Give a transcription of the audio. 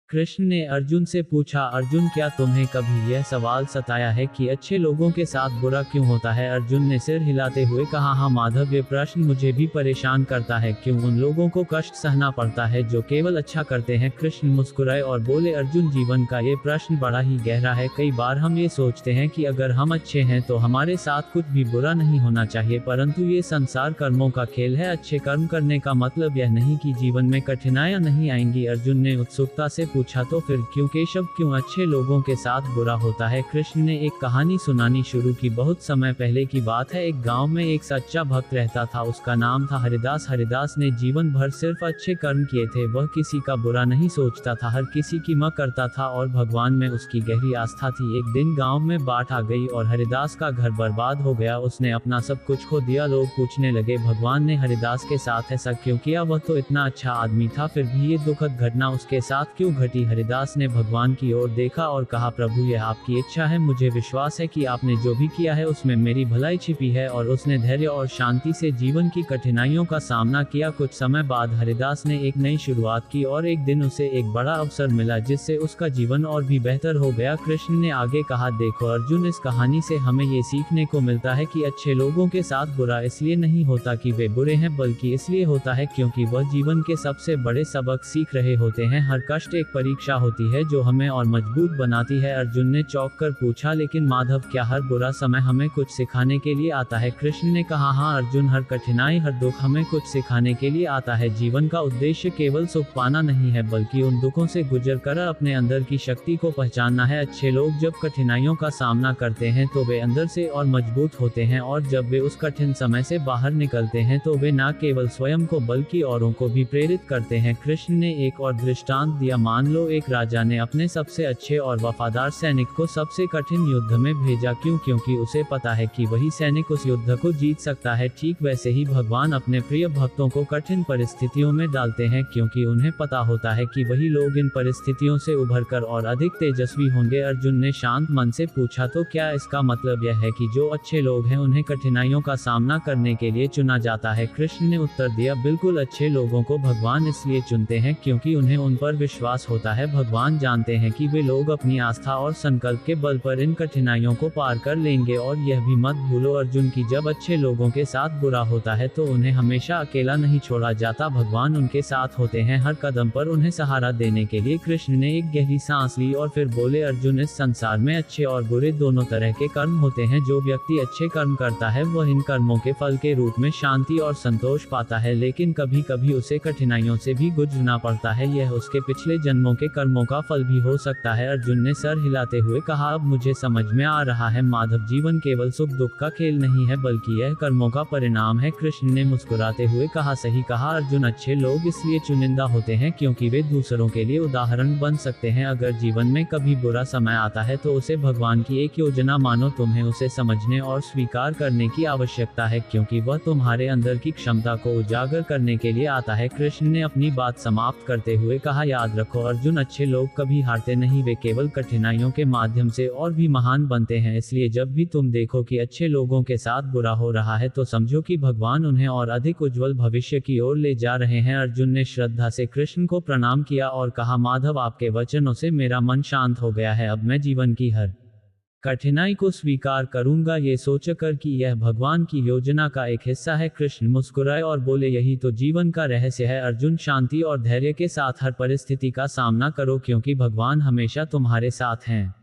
कृष्ण ने अर्जुन से पूछा, अर्जुन क्या तुम्हें कभी यह सवाल सताया है कि अच्छे लोगों के साथ बुरा क्यों होता है? अर्जुन ने सिर हिलाते हुए कहा, हाँ माधव, ये प्रश्न मुझे भी परेशान करता है। क्यों उन लोगों को कष्ट सहना पड़ता है जो केवल अच्छा करते हैं? कृष्ण मुस्कुराए और बोले, अर्जुन जीवन का ये प्रश्न बड़ा ही गहरा है। कई बार हम ये सोचते हैं कि अगर हम अच्छे हैं तो हमारे साथ कुछ भी बुरा नहीं होना चाहिए, परंतु ये संसार कर्मों का खेल है। अच्छे कर्म करने का मतलब यह नहीं कि जीवन में कठिनाइयां नहीं आएंगी। अर्जुन ने उत्सुकता से पूछा, तो फिर क्यों केशव, क्यों अच्छे लोगों के साथ बुरा होता है? कृष्ण ने एक कहानी सुनानी शुरू की। बहुत समय पहले की बात है। एक गांव में एक सच्चा भक्त रहता था। उसका नाम था हरिदास। हरिदास ने जीवन भर सिर्फ अच्छे कर्म किए थे। वह किसी का बुरा नहीं सोचता था, हर किसी की मदद करता था और भगवान में उसकी गहरी आस्था थी। एक दिन गांव में बाढ़ आ गई और हरिदास का घर बर्बाद हो गया। उसने अपना सब कुछ खो दिया। लोग पूछने लगे, भगवान ने हरिदास के साथ ऐसा क्यों किया? वह तो इतना अच्छा आदमी था, फिर भी ये दुखद घटना उसके साथ क्यों घटी? हरिदास ने भगवान की ओर देखा और कहा, प्रभु यह आपकी इच्छा है। मुझे विश्वास है कि आपने जो भी किया है उसमें मेरी भलाई छिपी है। और उसने धैर्य और शांति से जीवन की कठिनाइयों का सामना किया। कुछ समय बाद हरिदास ने एक नई शुरुआत की और एक दिन उसे एक बड़ा अवसर मिला जिससे उसका जीवन और भी बेहतर हो गया। कृष्ण ने आगे कहा, देखो अर्जुन, इस कहानी से हमें ये सीखने को मिलता है कि अच्छे लोगों के साथ बुरा इसलिए नहीं होता कि वे बुरे हैं, बल्कि इसलिए होता है क्योंकि वह जीवन के सबसे बड़े सबक सीख रहे होते हैं। हर कष्ट एक परीक्षा होती है जो हमें और मजबूत बनाती है। अर्जुन ने चौंक कर पूछा, लेकिन माधव, क्या हर बुरा समय हमें कुछ सिखाने के लिए आता है? कृष्ण ने कहा, हाँ अर्जुन, हर कठिनाई, हर दुख हमें कुछ सिखाने के लिए आता है। जीवन का उद्देश्य केवल सुख पाना नहीं है, बल्कि उन दुखों से गुजरकर अपने अंदर की शक्ति को पहचानना है। अच्छे लोग जब कठिनाइयों का सामना करते हैं तो वे अंदर से और मजबूत होते हैं, और जब वे उस कठिन समय से बाहर निकलते हैं तो वे न केवल स्वयं को बल्कि औरों को भी प्रेरित करते हैं। कृष्ण ने एक और दृष्टांत दिया। मान लो एक राजा ने अपने सबसे अच्छे और वफादार सैनिक को सबसे कठिन युद्ध में भेजा। क्यों? क्योंकि उसे पता है कि वही सैनिक उस युद्ध को जीत सकता है। ठीक वैसे ही भगवान अपने प्रिय भक्तों को कठिन परिस्थितियों में डालते हैं, क्योंकि उन्हें पता होता है कि वही लोग इन परिस्थितियों से उभरकर और अधिक तेजस्वी होंगे। अर्जुन ने शांत मन से पूछा, तो क्या इसका मतलब यह है कि जो अच्छे लोग हैं उन्हें कठिनाइयों का सामना करने के लिए चुना जाता है? कृष्ण ने उत्तर दिया, बिल्कुल, अच्छे लोगों को भगवान इसलिए चुनते हैं क्योंकि उन्हें उन पर विश्वास होता है। भगवान जानते हैं कि वे लोग अपनी आस्था और संकल्प के बल पर इन कठिनाइयों को पार कर लेंगे। और यह भी मत भूलो अर्जुन, की जब अच्छे लोगों के साथ बुरा होता है तो उन्हें हमेशा अकेला नहीं छोड़ा जाता। भगवान उनके साथ होते हैं, हर कदम पर उन्हें सहारा देने के लिए। कृष्ण ने एक गहरी सांस ली और फिर बोले, अर्जुन, इस संसार में अच्छे और बुरे दोनों तरह के कर्म होते हैं। जो व्यक्ति अच्छे कर्म करता है वह इन कर्मों के फल के रूप में शांति और संतोष पाता है, लेकिन कभी कभी उसे कठिनाइयों से भी गुजरना पड़ता है। यह उसके पिछले जन्मों के कर्मों का फल भी हो सकता है। अर्जुन ने सर हिलाते हुए कहा, अब मुझे समझ में आ रहा है माधव, जीवन केवल सुख दुख का खेल नहीं है, बल्कि यह कर्मों का परिणाम है। कृष्ण ने मुस्कुराते हुए कहा, सही कहा अर्जुन, अच्छे लोग इसलिए चुनिंदा होते हैं क्योंकि वे दूसरों के लिए उदाहरण बन सकते हैं। अगर जीवन में कभी बुरा समय आता है तो उसे भगवान की एक योजना मानो। तुम्हें उसे समझने और स्वीकार करने की आवश्यकता है, क्योंकि वह तुम्हारे अंदर की क्षमता को उजागर करने के लिए आता है। कृष्ण ने अपनी बात समाप्त करते हुए कहा, याद रखो अर्जुन, अच्छे लोग कभी हारते नहीं, वे केवल कठिनाइयों के माध्यम से और भी महान बनते हैं। इसलिए जब भी तुम देखो कि अच्छे लोगों के साथ बुरा हो रहा है तो समझो कि भगवान उन्हें और अधिक उज्जवल भविष्य की ओर ले जा रहे हैं। अर्जुन ने श्रद्धा से कृष्ण को प्रणाम किया और कहा, माधव, आपके वचनों से मेरा मन शांत हो गया है। अब मैं जीवन की हर कठिनाई को स्वीकार करूंगा, ये सोचकर कि यह भगवान की योजना का एक हिस्सा है। कृष्ण मुस्कुराए और बोले, यही तो जीवन का रहस्य है अर्जुन, शांति और धैर्य के साथ हर परिस्थिति का सामना करो, क्योंकि भगवान हमेशा तुम्हारे साथ हैं।